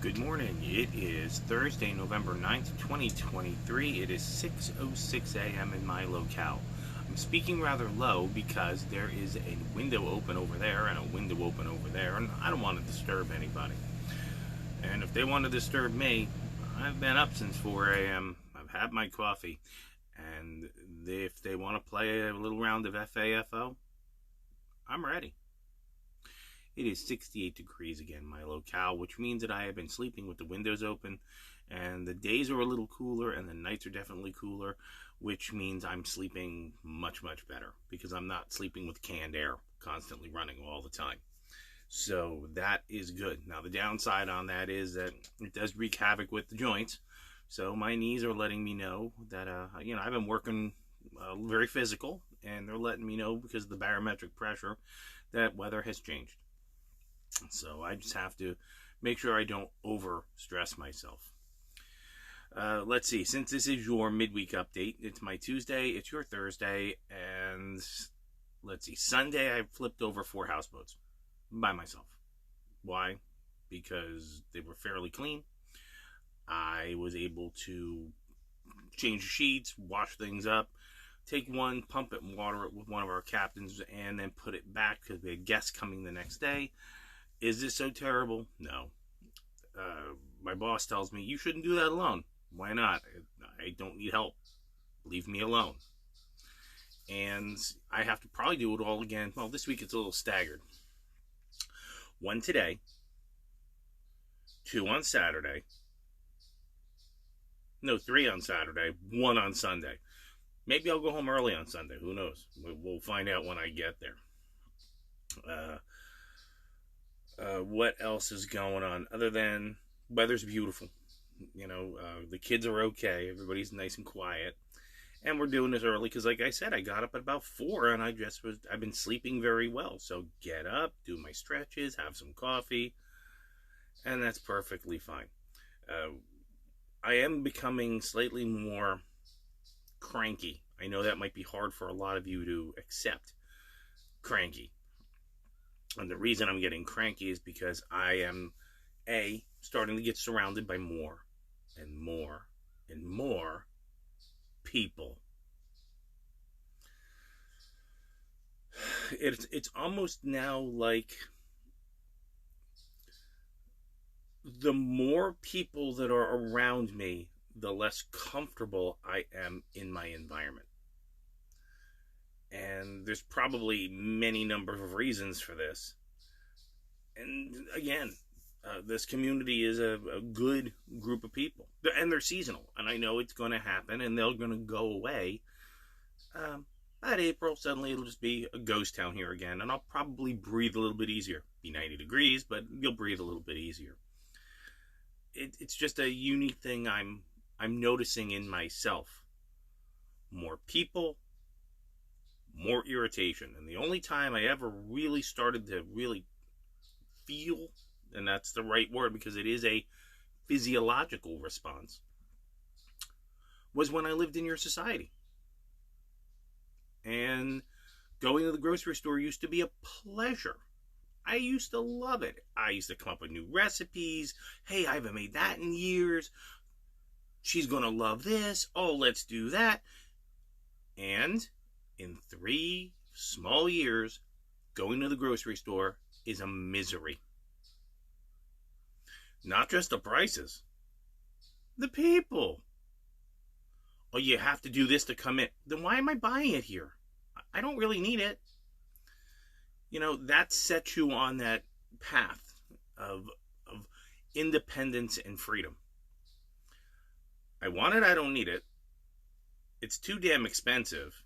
Good morning. It is Thursday, November 9th, 2023. It is 6:06 a.m. in my locale. I'm speaking rather low because there is a window open over there and a window open over there, and I don't want to disturb anybody. And if they want to disturb me, I've been up since 4 a.m. I've had my coffee. And if they want to play a little round of FAFO, I'm ready. It is 68 degrees again, my locale, which means that I have been sleeping with the windows open, and the days are a little cooler and the nights are definitely cooler, which means I'm sleeping much, much better because I'm not sleeping with canned air constantly running all the time. So that is good. Now, the downside on that is that it does wreak havoc with the joints. So my knees are letting me know that, I've been working very physical, and they're letting me know because of the barometric pressure that weather has changed. So I just have to make sure I don't over stress myself. Let's see. Since this is your midweek update, it's my Tuesday, it's your Thursday, and let's see. Sunday, I flipped over 4 houseboats by myself. Why? Because they were fairly clean. I was able to change the sheets, wash things up, take one, pump it and water it with one of our captains, and then put it back because we had guests coming the next day. Is this so terrible? No. My boss tells me, you shouldn't do that alone. Why not? I don't need help. Leave me alone. And I have to probably do it all again. Well, this week it's a little staggered. 1 today, 2 on Saturday. No, 3 on Saturday, 1 on Sunday. Maybe I'll go home early on Sunday. Who knows? We'll find out when I get there. What else is going on other than weather's beautiful? The kids are okay. Everybody's nice and quiet. And we're doing this early because, like I said, I got up at about 4 and I've been sleeping very well. So get up, do my stretches, have some coffee, and that's perfectly fine. I am becoming slightly more cranky. I know that might be hard for a lot of you to accept. Cranky. And the reason I'm getting cranky is because I am, starting to get surrounded by more and more and more people. It's almost now like the more people that are around me, the less comfortable I am in my environment. And there's probably many number of reasons for this. And again, this community is a good group of people. And they're seasonal. And I know it's going to happen and they're going to go away. At April, suddenly it'll just be a ghost town here again. And I'll probably breathe a little bit easier. Be 90 degrees, but you'll breathe a little bit easier. It's just a unique thing I'm noticing in myself. More people, more irritation. And the only time I ever really started to really feel, and that's the right word because it is a physiological response, was when I lived in your society. And going to the grocery store used to be a pleasure. I used to love it. I used to come up with new recipes. Hey, I haven't made that in years. She's going to love this. Oh, let's do that. And in 3 small years, going to the grocery store is a misery. Not just the prices. The people. Oh, you have to do this to come in. Then why am I buying it here? I don't really need it. That sets you on that path of independence and freedom. I want it, I don't need it. It's too damn expensive.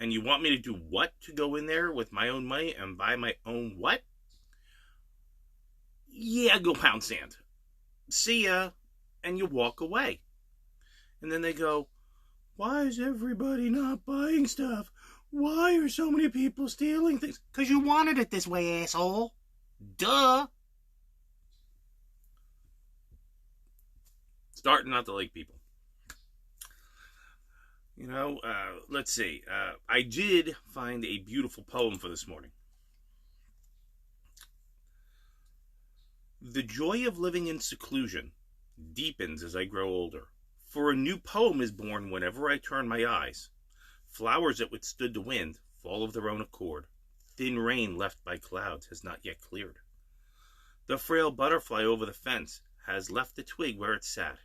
And you want me to do what to go in there with my own money and buy my own what? Yeah, go pound sand. See ya. And you walk away. And then they go, why is everybody not buying stuff? Why are so many people stealing things? Because you wanted it this way, asshole. Duh. Starting not to like people. Let's see. I did find a beautiful poem for this morning. The joy of living in seclusion deepens as I grow older, for a new poem is born whenever I turn my eyes. Flowers that withstood the wind fall of their own accord. Thin rain left by clouds has not yet cleared. The frail butterfly over the fence has left the twig where it sat,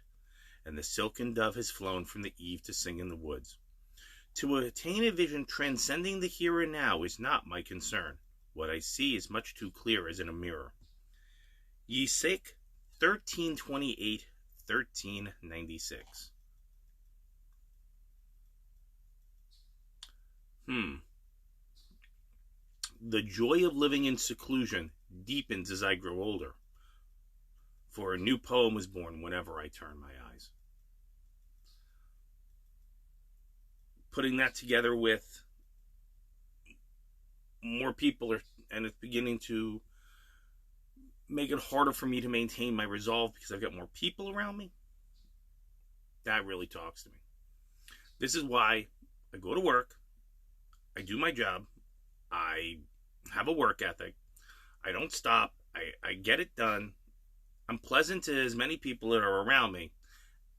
and the silken dove has flown from the eave to sing in the woods. To attain a vision transcending the here and now is not my concern. What I see is much too clear as in a mirror. Yesek 1328, 1396. The joy of living in seclusion deepens as I grow older, for a new poem is born whenever I turn my eyes. Putting that together with more people and it's beginning to make it harder for me to maintain my resolve because I've got more people around me. That really talks to me. This is why I go to work, I do my job, I have a work ethic, I don't stop, I get it done, I'm pleasant to as many people that are around me,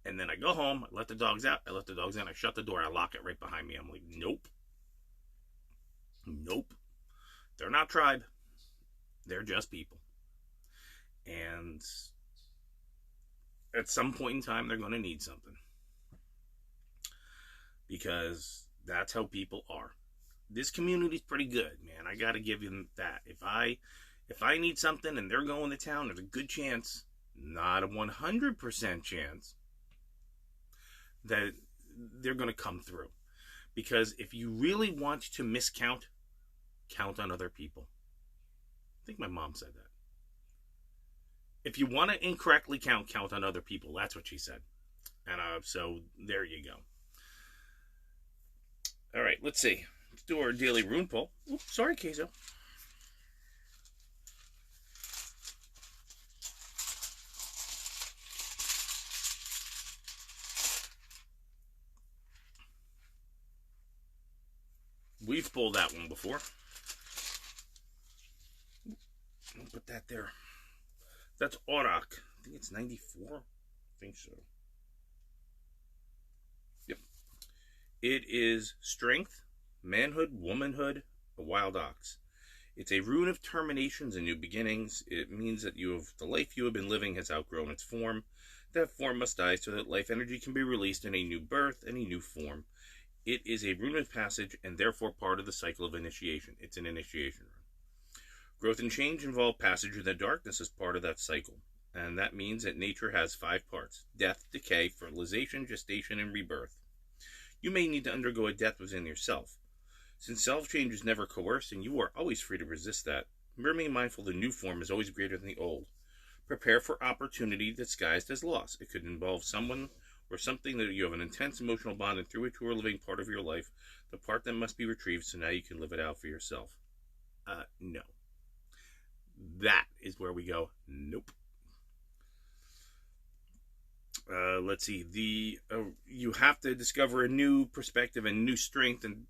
and then I go home, I let the dogs out, I let the dogs in, I shut the door, I lock it right behind me. I'm like, nope. They're not tribe. They're just people. And at some point in time, they're going to need something. Because that's how people are. This community's pretty good, man. I got to give them that. If I need something and they're going to town, there's a good chance, not a 100% chance, that they're going to come through. Because if you really want to miscount, count on other people. I think my mom said that. If you want to incorrectly count on other people. That's what she said. And so there you go. All right, let's see. Let's do our daily rune pull. Oops, sorry, Queso. We've pulled that one before. I'll put that there. That's Auroch. I think it's 94. I think so. Yep. It is strength, manhood, womanhood, a wild ox. It's a rune of terminations and new beginnings. It means that the life you have been living has outgrown its form. That form must die so that life energy can be released in a new birth and a new form. It is a rune of passage and therefore part of the cycle of initiation. It's an initiation rune. Growth and change involve passage in the darkness as part of that cycle. And that means that nature has 5 parts: death, decay, fertilization, gestation, and rebirth. You may need to undergo a death within yourself. Since self-change is never coerced and you are always free to resist that, remain mindful the new form is always greater than the old. Prepare for opportunity disguised as loss. It could involve someone or something that you have an intense emotional bond and through which you are living part of your life, the part that must be retrieved so now you can live it out for yourself. No. That is where we go, nope. Let's see. You have to discover a new perspective and new strength and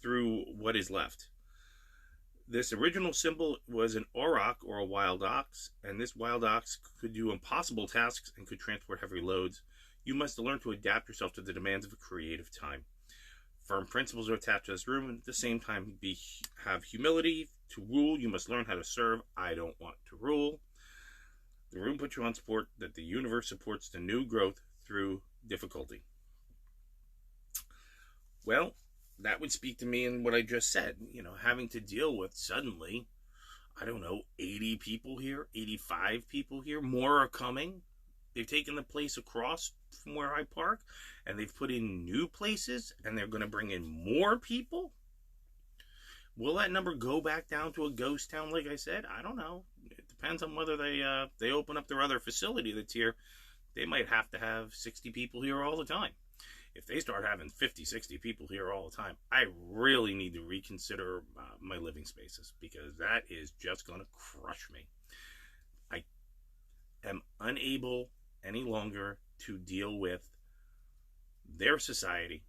through what is left. This original symbol was an auroch or a wild ox, and this wild ox could do impossible tasks and could transport heavy loads. You must learn to adapt yourself to the demands of a creative time. Firm principles are attached to this room, and at the same time have humility. To rule, you must learn how to serve. I don't want to rule. The room puts you on support that the universe supports the new growth through difficulty. Well, that would speak to me in what I just said. Having to deal with suddenly, 80 people here, 85 people here. More are coming. They've taken the place across from where I park, and they've put in new places, and they're going to bring in more people. Will that number go back down to a ghost town, like I said? I don't know. It depends on whether they open up their other facility that's here. They might have to have 60 people here all the time. If they start having 50, 60 people here all the time, I really need to reconsider my living spaces, because that is just going to crush me. I am unable any longer to deal with their society.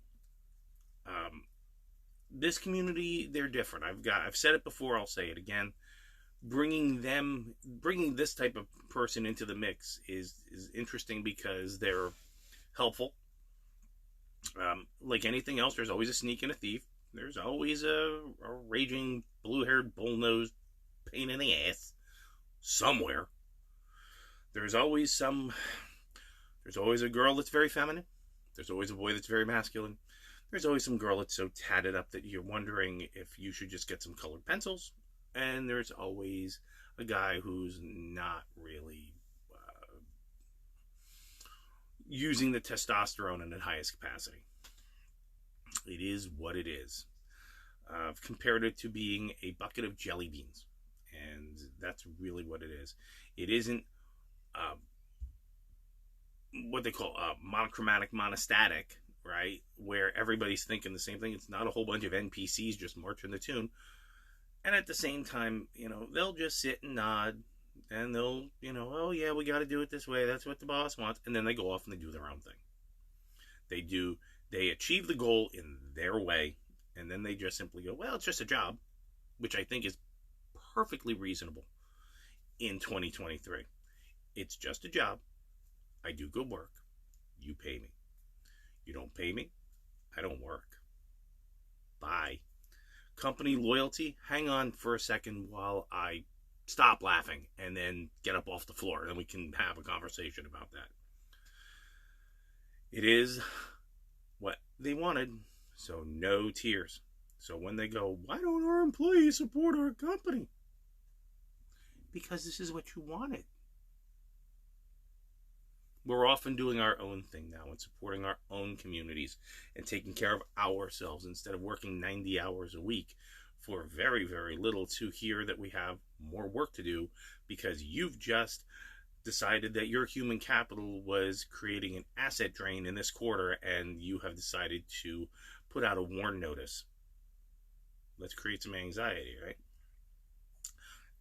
This community, they're different. I've said it before, I'll say it again. bringing this type of person into the mix is interesting because they're helpful. Like anything else, there's always a sneak and a thief. There's always a raging blue-haired bull-nosed pain in the ass somewhere. There's always a girl that's very feminine. There's always a boy that's very masculine. There's always some girl that's so tatted up that you're wondering if you should just get some colored pencils. And there's always a guy who's not really using the testosterone in the highest capacity. It is what it is. I've compared it to being a bucket of jelly beans. And that's really what it is. It isn't what they call monochromatic, monostatic, right? Where everybody's thinking the same thing. It's not a whole bunch of NPCs just marching the tune. And at the same time, they'll just sit and nod. And they'll, oh yeah, we got to do it this way. That's what the boss wants. And then they go off and they do their own thing. They achieve the goal in their way. And then they just simply go, well, it's just a job. Which I think is perfectly reasonable in 2023. It's just a job. I do good work. You pay me. You don't pay me, I don't work. Bye. Company loyalty, hang on for a second while I stop laughing and then get up off the floor, and we can have a conversation about that. It is what they wanted, so no tears. So when they go, why don't our employees support our company? Because this is what you wanted. We're often doing our own thing now and supporting our own communities and taking care of ourselves instead of working 90 hours a week for very, very little to hear that we have more work to do because you've just decided that your human capital was creating an asset drain in this quarter and you have decided to put out a warn notice. Let's create some anxiety, right?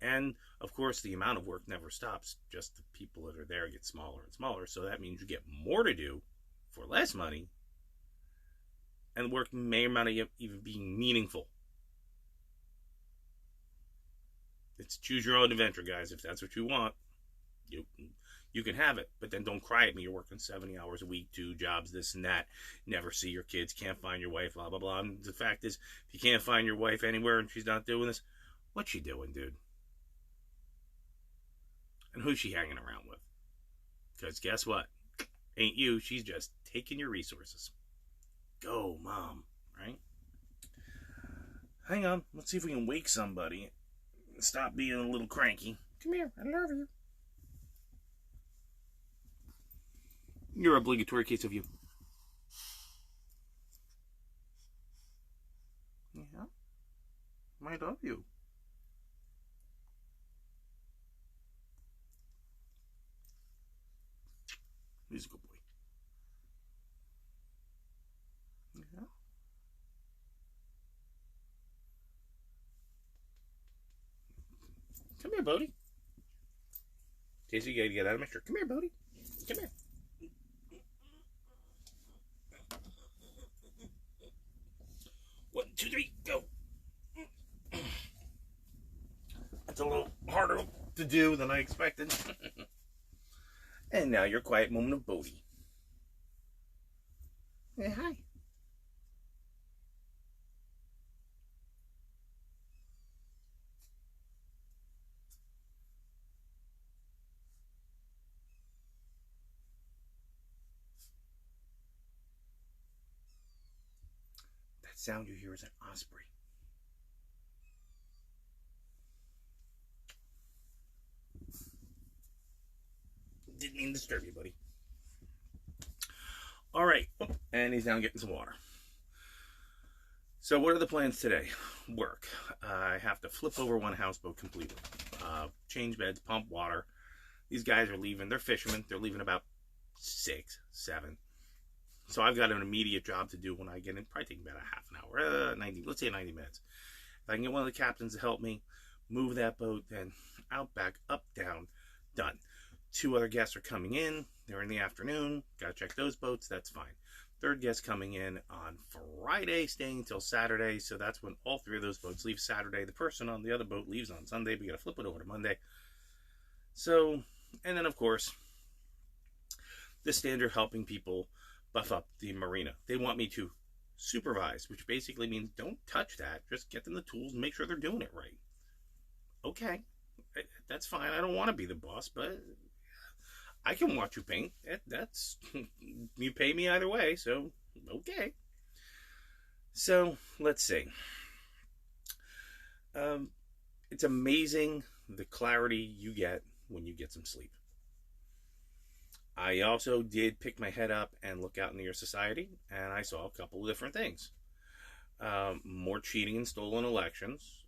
And, of course, the amount of work never stops. Just the people that are there get smaller and smaller. So that means you get more to do for less money. And the work may or may not even be meaningful. It's choose your own adventure, guys. If that's what you want, you can have it. But then don't cry at me. You're working 70 hours a week, 2 jobs, this and that. Never see your kids, can't find your wife, blah, blah, blah. And the fact is, if you can't find your wife anywhere and she's not doing this, what's she doing, dude? And who's she hanging around with? Because guess what? Ain't you. She's just taking your resources. Go, Mom. Right? Hang on. Let's see if we can wake somebody. Stop being a little cranky. Come here. I love you. Your obligatory case of you. Yeah. I love you. He's a good boy. Yeah. Come here, Bodie. Casey, you gotta get out of my shirt. Come here, Bodie. Come here. 1, 2, 3, go. That's a little harder to do than I expected. And now your quiet moment of Bodie. Hey, hi. That sound you hear is an osprey. Didn't mean to disturb you, buddy. All right. And he's down getting some water. So what are the plans today? Work. I have to flip over one houseboat completely. Change beds, pump water. These guys are leaving. They're fishermen. They're leaving about 6, 7. So I've got an immediate job to do when I get in. Probably take about a half an hour. 90. Let's say 90 minutes. If I can get one of the captains to help me move that boat, then out, back, up, down, done. 2 other guests are coming in. They're in the afternoon. Got to check those boats. That's fine. Third guest coming in on Friday, staying until Saturday. So that's when all three of those boats leave Saturday. The person on the other boat leaves on Sunday. We got to flip it over to Monday. So, and then of course, the standard helping people buff up the marina. They want me to supervise, which basically means don't touch that. Just get them the tools and make sure they're doing it right. Okay, that's fine. I don't want to be the boss, but I can watch you paint. That's you pay me either way, so okay. So let's see. It's amazing the clarity you get when you get some sleep. I also did pick my head up and look out into your society, and I saw a couple of different things. More cheating and stolen elections,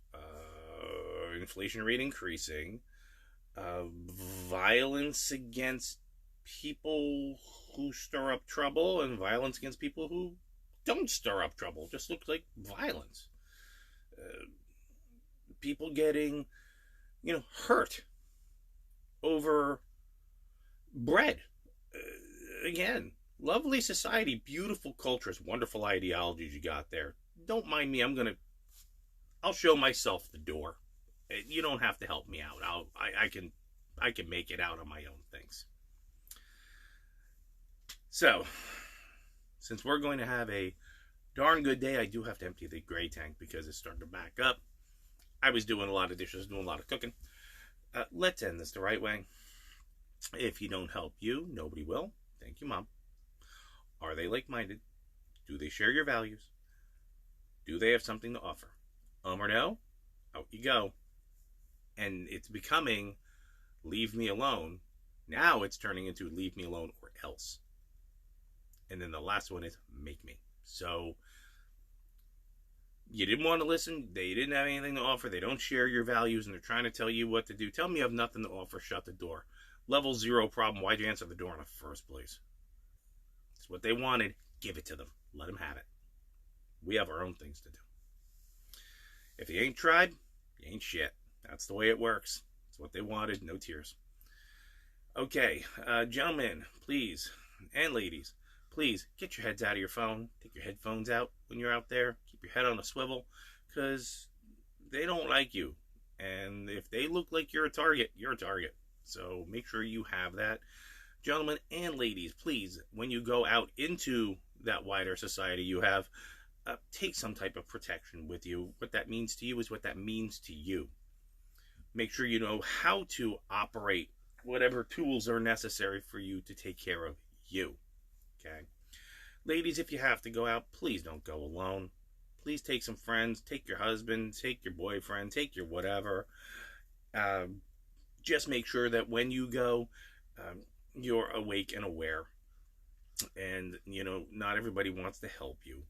inflation rate increasing, violence against people who stir up trouble, and violence against people who don't stir up trouble. Just looks like violence. People getting, hurt over bread. Again, lovely society, beautiful cultures, wonderful ideologies you got there. Don't mind me. I'll show myself the door. You don't have to help me out. I can make it out on my own things. So, since we're going to have a darn good day, I do have to empty the gray tank because it's starting to back up. I was doing a lot of dishes, doing a lot of cooking. Let's end this the right way. If you don't help you, nobody will. Thank you, Mom. Are they like-minded? Do they share your values? Do they have something to offer? Or no? Out you go. And it's becoming leave me alone. Now it's turning into leave me alone or else. And then the last one is make me. So you didn't want to listen. They didn't have anything to offer. They don't share your values and they're trying to tell you what to do. Tell me you have nothing to offer. Shut the door. Level 0 problem. Why'd you answer the door in the first place? It's what they wanted. Give it to them. Let them have it. We have our own things to do. If you ain't tried, you ain't shit. That's the way it works. It's what they wanted. No tears. Okay, gentlemen, please, and ladies, please get your heads out of your phone. Take your headphones out when you're out there. Keep your head on a swivel, because they don't like you. And if they look like you're a target, you're a target. So make sure you have that. Gentlemen and ladies, please, when you go out into that wider society you have, take some type of protection with you. What that means to you is what that means to you. Make sure you know how to operate whatever tools are necessary for you to take care of you. Okay? Ladies, if you have to go out, please don't go alone. Please take some friends. Take your husband. Take your boyfriend. Take your whatever. Just make sure that when you go, you're awake and aware. And, not everybody wants to help you.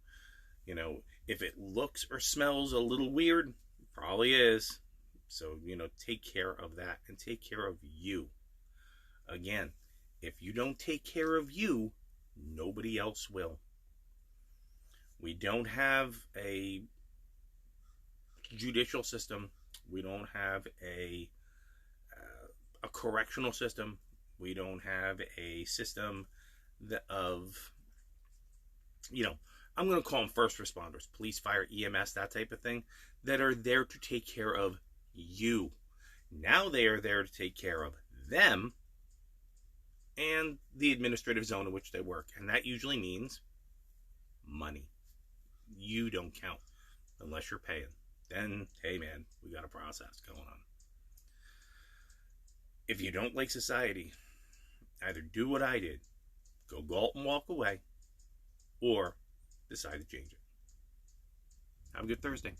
If it looks or smells a little weird, it probably is. So, take care of that and take care of you. Again, if you don't take care of you, nobody else will. We don't have a judicial system. We don't have a correctional system. We don't have a system of, I'm going to call them first responders, police, fire, EMS, that type of thing, that are there to take care of you. Now they are there to take care of them and the administrative zone in which they work. And that usually means money. You don't count unless you're paying. Then, hey man, we got a process going on. If you don't like society, either do what I did, go gulp and walk away, or decide to change it. Have a good Thursday.